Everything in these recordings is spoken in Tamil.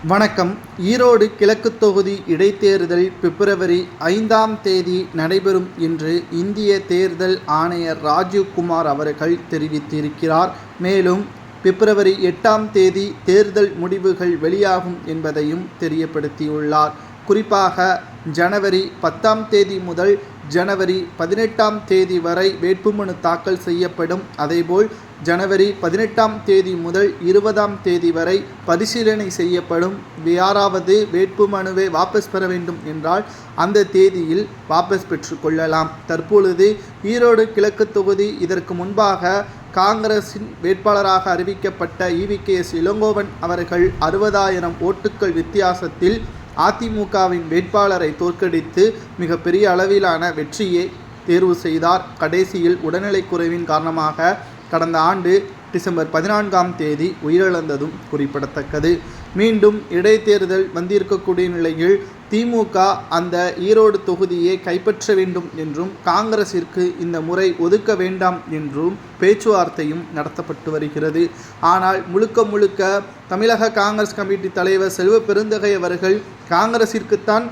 வணக்கம். ஈரோடு கிழக்கு தொகுதி இடைத்தேர்தல் பிப்ரவரி 5ஆம் தேதி நடைபெறும் என்று இந்திய தேர்தல் ஆணையர் ராஜீவ்குமார் அவர்கள் தெரிவித்திருக்கிறார். மேலும் பிப்ரவரி 8ஆம் தேதி தேர்தல் முடிவுகள் வெளியாகும் என்பதையும் தெரியப்படுத்தியுள்ளார். குறிப்பாக ஜனவரி 10ஆம் தேதி முதல் ஜனவரி 18ஆம் தேதி வரை வேட்புமனு தாக்கல் செய்யப்படும். அதேபோல் ஜனவரி 18ஆம் தேதி முதல் 20ஆம் தேதி வரை பரிசீலனை செய்யப்படும். யாராவது வேட்புமனுவை வாபஸ் பெற வேண்டும் என்றால் அந்த தேதியில் வாபஸ் பெற்றுக்கொள்ளலாம். தற்பொழுது ஈரோடு கிழக்கு தொகுதி இதற்கு முன்பாக காங்கிரசின் வேட்பாளராக அறிவிக்கப்பட்ட EVKS இளங்கோவன் அவர்கள் 60,000 ஓட்டுக்கள் வித்தியாசத்தில் அதிமுகவின் வேட்பாளரை தோற்கடித்து மிகப்பெரிய அளவிலான வெற்றியை தேர்வு செய்தார். கடைசியில் உடல்நலக்குறைவின் காரணமாக கடந்த ஆண்டு டிசம்பர் 14ஆம் தேதி உயிரிழந்ததும் குறிப்பிடத்தக்கது. மீண்டும் இடைத்தேர்தல் வந்திருக்கக்கூடிய நிலையில் திமுக அந்த ஈரோடு தொகுதியை கைப்பற்ற வேண்டும் என்றும் காங்கிரசிற்கு இந்த முறை ஒதுக்க வேண்டாம் என்றும் பேச்சுவார்த்தையும் நடத்தப்பட்டு வருகிறது. ஆனால் முழுக்க தமிழக காங்கிரஸ் கமிட்டி தலைவர் செல்வ பெருந்தகை அவர்கள் காங்கிரசிற்குத்தான்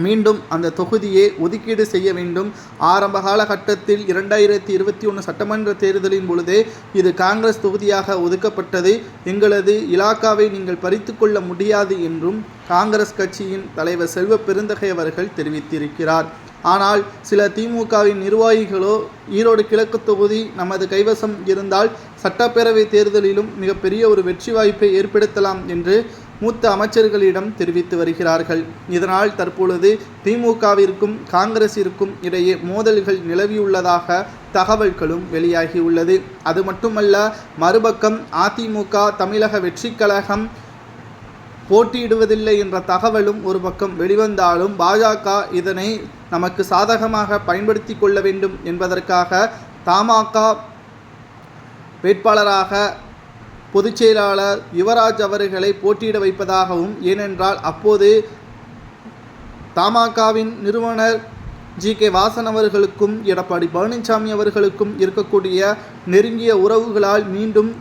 மீண்டும் அந்த தொகுதியை ஒதுக்கீடு செய்ய வேண்டும். ஆரம்ப காலகட்டத்தில் 2021 சட்டமன்ற தேர்தலின் பொழுதே இது காங்கிரஸ் தொகுதியாக ஒதுக்கப்பட்டது, எங்களது இலாக்காவை நீங்கள் பறித்து கொள்ள முடியாது என்றும் காங்கிரஸ் கட்சியின் தலைவர் செல்வ பெருந்தகை அவர்கள் தெரிவித்திருக்கிறார். ஆனால் சில திமுகவின் நிர்வாகிகளோ ஈரோடு கிழக்கு தொகுதி நமது கைவசம் இருந்தால் சட்டப்பேரவை தேர்தலிலும் மிகப்பெரிய ஒரு வெற்றி வாய்ப்பை ஏற்படுத்தலாம் என்று மூத்த அமைச்சர்களிடம் தெரிவித்து வருகிறார்கள். இதனால் தற்பொழுது திமுகவிற்கும் காங்கிரசிற்கும் இடையே மோதல்கள் நிலவியுள்ளதாக தகவல்களும் வெளியாகியுள்ளது. அது மட்டுமல்ல, மறுபக்கம் அதிமுக தமிழக வெற்றி கழகம் போட்டியிடுவதில்லை என்ற தகவலும் ஒரு பக்கம் வெளிவந்தாலும் பாஜக இதனை நமக்கு சாதகமாக பயன்படுத்தி கொள்ள வேண்டும் என்பதற்காக தமாக வேட்பாளராக பொதுச் செயலாளர் யுவராஜ் அவர்களை போட்டியிட வைப்பதாகவும், ஏனென்றால் அப்போது தமாகவின் நிறுவனர் GK வாசன் அவர்களுக்கும் எடப்பாடி பழனிசாமி அவர்களுக்கும் இருக்கக்கூடிய நெருங்கிய உறவுகளால் மீண்டும்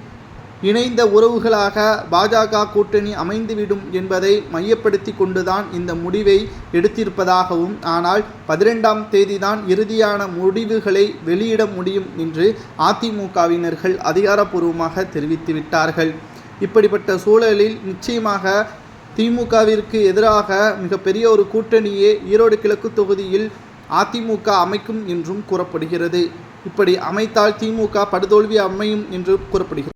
இணைந்த உறவுகளாக பாஜக கூட்டணி அமைந்துவிடும் என்பதை மையப்படுத்தி கொண்டுதான் இந்த முடிவை எடுத்திருப்பதாகவும், ஆனால் 12ஆம் தேதி தான் இறுதியான முடிவுகளை வெளியிட முடியும் என்று அதிமுகவினர்கள் அதிகாரப்பூர்வமாக தெரிவித்துவிட்டார்கள். இப்படிப்பட்ட சூழலில் நிச்சயமாக திமுகவிற்கு எதிராக மிகப்பெரிய ஒரு கூட்டணியே ஈரோடு கிழக்கு தொகுதியில் அதிமுக அமைக்கும் என்றும் கூறப்படுகிறது. இப்படி அமைத்தால் திமுக படுதோல்வி அமையும் என்று கூறப்படுகிறது.